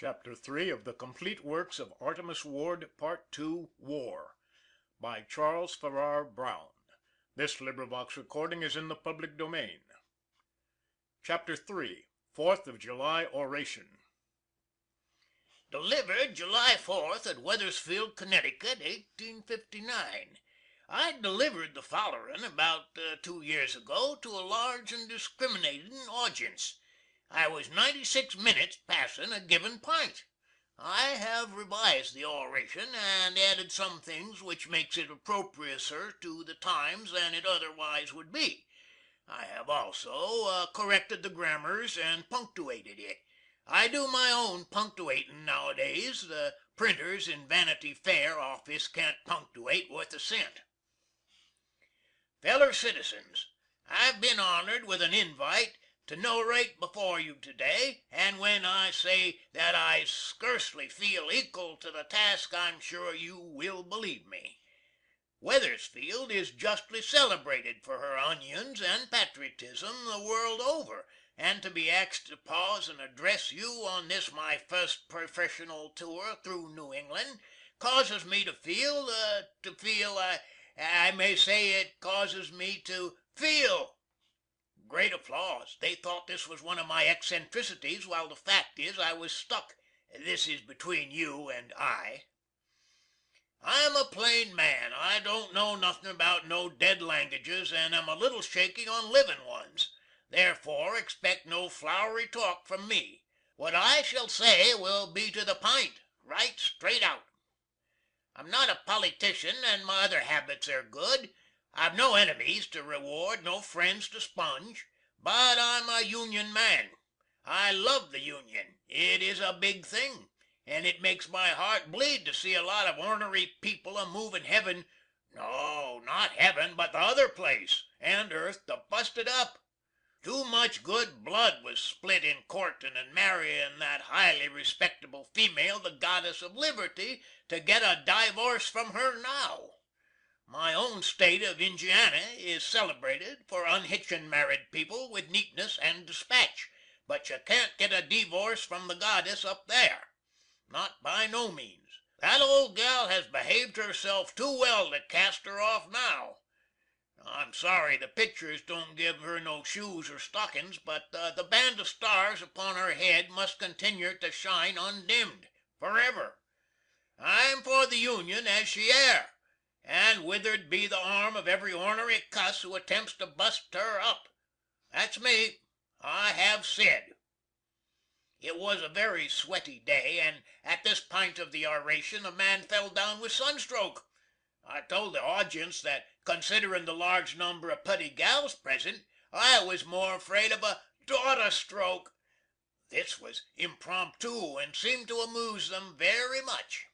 Chapter 3 of the Complete Works of Artemus Ward, Part II, War, by Charles Farrar Browne. This recording is in the public domain. Chapter 3 4th of July Oration. Delivered July 4th at Weathersfield, Connecticut, 1859. I delivered the follerin about 2 years ago to a large and discriminatin audience. I was 96 minutes passin' a given pint. I have revised the oration and added some things which makes it appropriouser to the times than it otherwise would be. I have also corrected the grammars and punctuated it. I do my own punctuatin' nowadays. The printers in Vanity Fair office can't punctuate worth a cent. Feller Citizens, I've bin honored with an invite to norate before you today, and when I say that I scursely feel ekal to the task I'm sure you will believe me. Weathersfield is justly celebrated for her onions and patriotism the world over, and to be axed to pause and address you on this my first professional tour through New England causes me to feel, I may say it causes me to feel. Great applause. They thought this was one of my eccentricities, while the fact is I was stuck. This is between you and I. I'm a plain man. I don't know nothin' about no dead languages, and am a little shaky on livin' ones. Therefore expect no flowery talk from me. What I shall say will be to the pint, right straight out. I'm not a politician, and my other habits are good. I've no enemies to reward, no friends to sponge, but I'm a Union man. I love the Union. It is a big thing, and it makes my heart bleed to see a lot of ornery people a movin' heaven, no, not heaven, but the other place, and earth to bust it up. Too much good blood was split in courtin' and marryin' that highly respectable female, the Goddess of Liberty, to get a divorce from her now. My own State of Injianny is celebrated for unhitchin' married people with neatness and dispatch, but you can't get a divorce from the Goddess up there. Not by no means. That old gal has behaved herself too well to cast her off now. I'm sorry the pictures don't give her no shoes or stockins, but the band of stars upon her head must continner to shine undimmed, forever. I'm for the Union as she air, and withered be the arm of every ornery cuss who attempts to bust her up. That's me. I have said. It was a very sweaty day, and at this pint of the oration a man fell down with sunstroke. I told the audience that, considerin' the large number of putty gals present, I was more afraid of a daughter stroke. This was impromptu, and seemed to amuse them very much.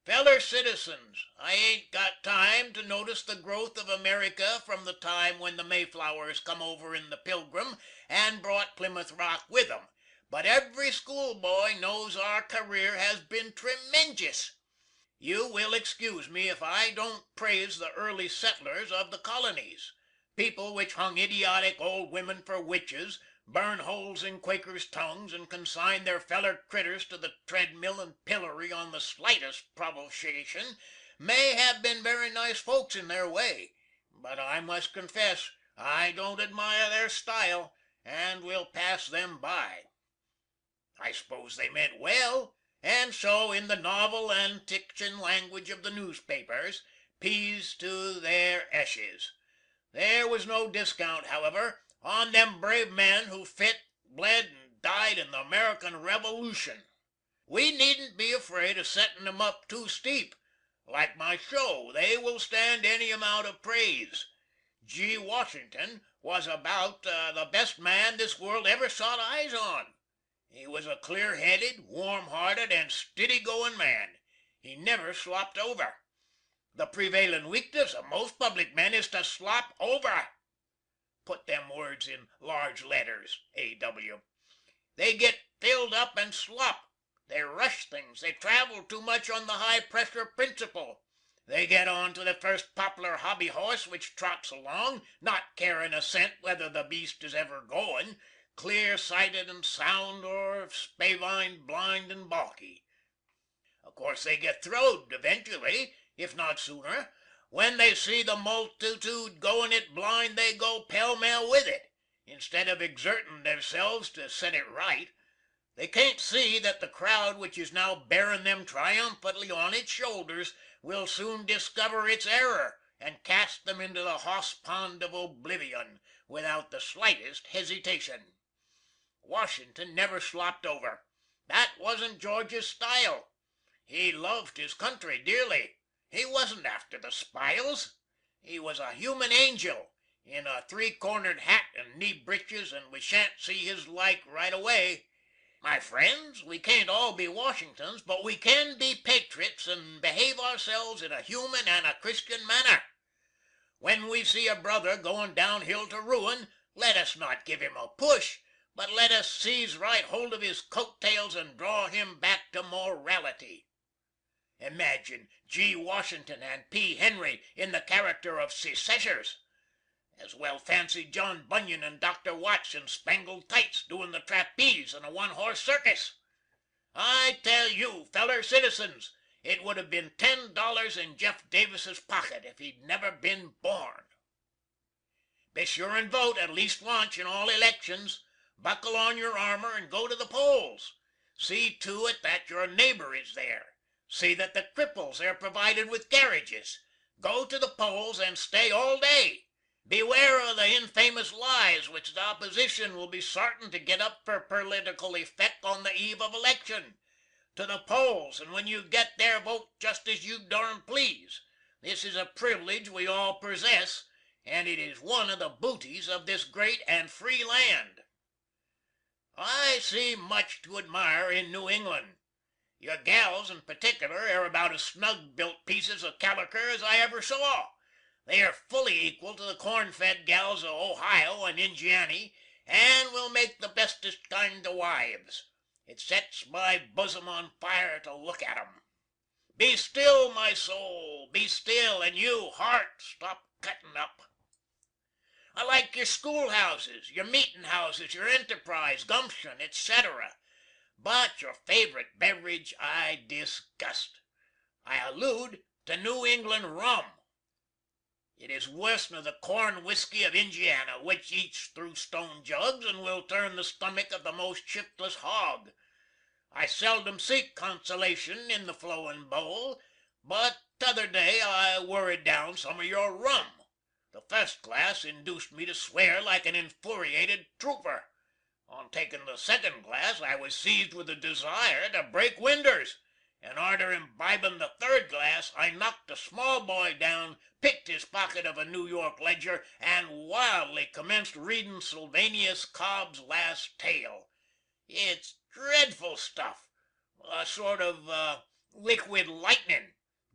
Feller Citizens, I ain't got time to notice the growth of America from the time when the Mayflowers come over in the Pilgrim and brought Plymouth Rock with 'em, but every schoolboy knows our career has been tremenjus. You will excuse me if I don't praise the early settlers of the colonies. People which hung idiotic old women for witches, burn holes in Quakers' tongues, and consign their feller critters to the treadmill and pillory on the slightest provocation, may have been very nice folks in their way, but I must confess I don't admire their style, and will pass them by. I suppose they meant well, and so, in the novel and fiction language of the newspapers, peas to their eshes. There was no discount, however, on them brave men who fit, bled, and died in the American Revolution. We needn't be afraid of setting them up too steep. Like my show, they will stand any amount of praise. G. Washington was about the best man this world ever sot eyes on. He was a clear-headed, warm-hearted, and stiddy-goin' man. He never slopped over. The prevailin' weakness of most public men is to slop over. Put them words in large letters. A.W. They get filled up and slop. They rush things. They travel too much on the high pressure principle. They get on to the first poplar hobby horse which trots along, not carin' a cent whether the beast is ever goin'. clear sighted and sound, or spavined, blind, and balky. Of course they get throwed eventually, if not sooner. When they see the multitude goin' it blind, they go pell-mell with it, instead of exertin' theirselves to set it right. They can't see that the crowd which is now bearin' them triumphantly on its shoulders will soon discover its error, and cast them into the hoss pond of oblivion, without the slightest hesitation. Washington never slopped over. That wasn't George's style. He loved his country dearly. He wasn't after the spiles. He was a human angel, in a 3-cornered hat and knee breeches, and we shan't see his like right away. My friends, we can't all be Washingtons, but we can be patriots and behave ourselves in a human and a Christian manner. When we see a brother going downhill to ruin, let us not give him a push, but let us seize right hold of his coat tails and draw him back to morality. Imagine G. Washington and P. Henry in the character of secessors. As well fancy John Bunyan and Dr. Watts in spangled tights doing the trapeze in a one-horse circus. I tell you, feller citizens, it would have been $10 in Jeff Davis's pocket if he'd never been born. Be sure and vote at least once in all elections. Buckle on your armor and go to the polls. See to it that your neighbor is there. See that the cripples are provided with carriages. Go to the polls and stay all day. Beware of the infamous lies which the opposition will be sartin to get up for political effect on the eve of election. To the polls, and when you get there vote just as you darn please. This is a privilege we all possess, and it is one of the booties of this great and free land. I see much to admire in New England. Your gals in particular are about as snug built pieces of caliker as I ever saw. They are fully equal to the corn-fed gals of Ohio and Injianny, and will make the bestest kind of wives. It sets my bosom on fire to look at 'em. Be still, my soul, be still, and you, heart, stop cutting up. I like your schoolhouses, your meetin' houses, your enterprise, gumption, etc. But your favorite beverage I disgust. I allude to New England rum. It is worse than the corn whiskey of Indiana, which eats through stone jugs and will turn the stomach of the most shiftless hog. I seldom seek consolation in the flowin' bowl, but t'other day I worried down some of your rum. The first glass induced me to swear like an infuriated trooper. On taking the second glass I was seized with a desire to break winders, and arter imbibin' the third glass I knocked a small boy down, picked his pocket of a New York ledger, and wildly commenced readin' Sylvanus Cobb's last tale. It's dreadful stuff, a sort of liquid lightnin',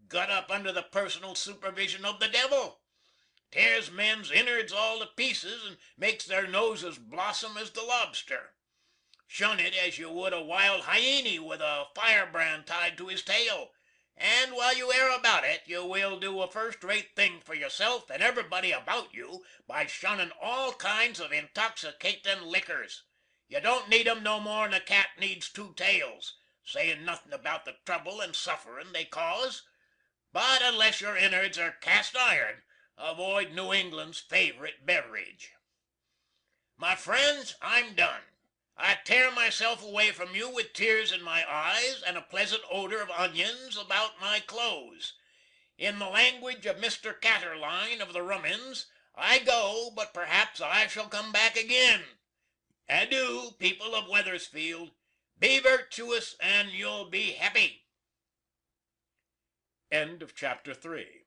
got up under the personal supervision of the devil. Tears men's innards all to pieces, and makes their noses blossom as the lobster. Shun it as you would a wild hyeny with a firebrand tied to his tail, and while you air about it you will do a first-rate thing for yourself and everybody about you by shunnin' all kinds of intoxicatin' liquors. You don't need 'em no more'n a cat needs 2 tails, sayin' nothin' about the trouble and sufferin' they cause. But unless your innards are cast iron, avoid New England's favorite beverage. My friends, I'm done. I tear myself away from you with tears in my eyes and a pleasant odor of onions about my clothes. In the language of Mr. Catterline of the Rummins, I go, but perhaps I shall come back again. Adoo, people of Weathersfield. Be virtuous and you'll be happy. End of chapter 3.